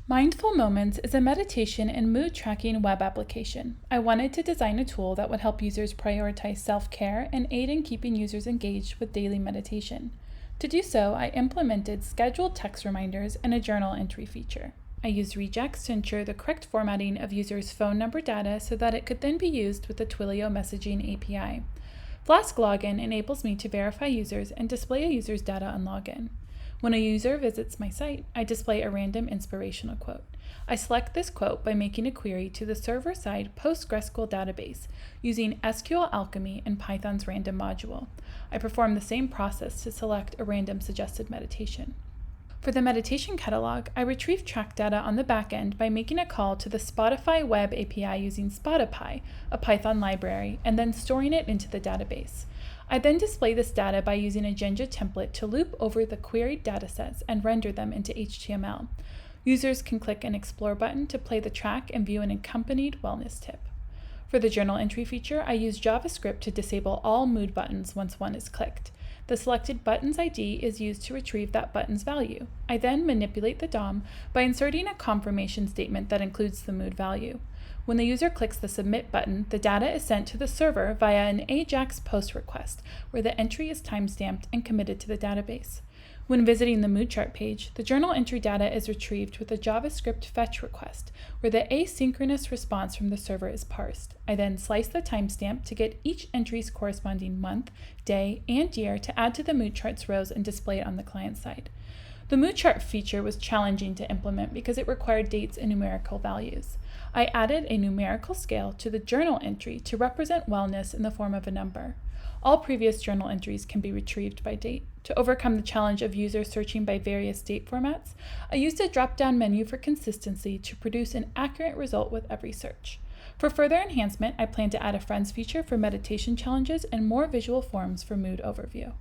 Mindful Moments is a meditation and mood tracking web application. I wanted to design a tool that would help users prioritize self-care and aid in keeping users engaged with daily meditation. To do so, I implemented scheduled text reminders and a journal entry feature. I used RegEx to ensure the correct formatting of users' phone number data so that it could then be used with the Twilio messaging API. Flask login enables me to verify users and display a user's data on login. When a user visits my site, I display a random inspirational quote. I select this quote by making a query to the server-side PostgreSQL database using SQLAlchemy and Python's random module. I perform the same process to select a random suggested meditation. For the meditation catalog, I retrieve track data on the backend by making a call to the Spotify web API using Spotify, a Python library, and then storing it into the database. I then display this data by using a Jinja template to loop over the queried datasets and render them into HTML. Users can click an Explore button to play the track and view an accompanied wellness tip. For the journal entry feature, I use JavaScript to disable all mood buttons once one is clicked. The selected button's ID is used to retrieve that button's value. I then manipulate the DOM by inserting a confirmation statement that includes the mood value. When the user clicks the Submit button, the data is sent to the server via an AJAX post request, where the entry is timestamped and committed to the database. When visiting the mood chart page, the journal entry data is retrieved with a JavaScript fetch request, where the asynchronous response from the server is parsed. I then slice the timestamp to get each entry's corresponding month, day, and year to add to the mood chart's rows and display it on the client side. The mood chart feature was challenging to implement because it required dates and numerical values. I added a numerical scale to the journal entry to represent wellness in the form of a number. All previous journal entries can be retrieved by date. To overcome the challenge of users searching by various date formats, I used a drop-down menu for consistency to produce an accurate result with every search. For further enhancement, I plan to add a friends feature for meditation challenges and more visual forms for mood overview.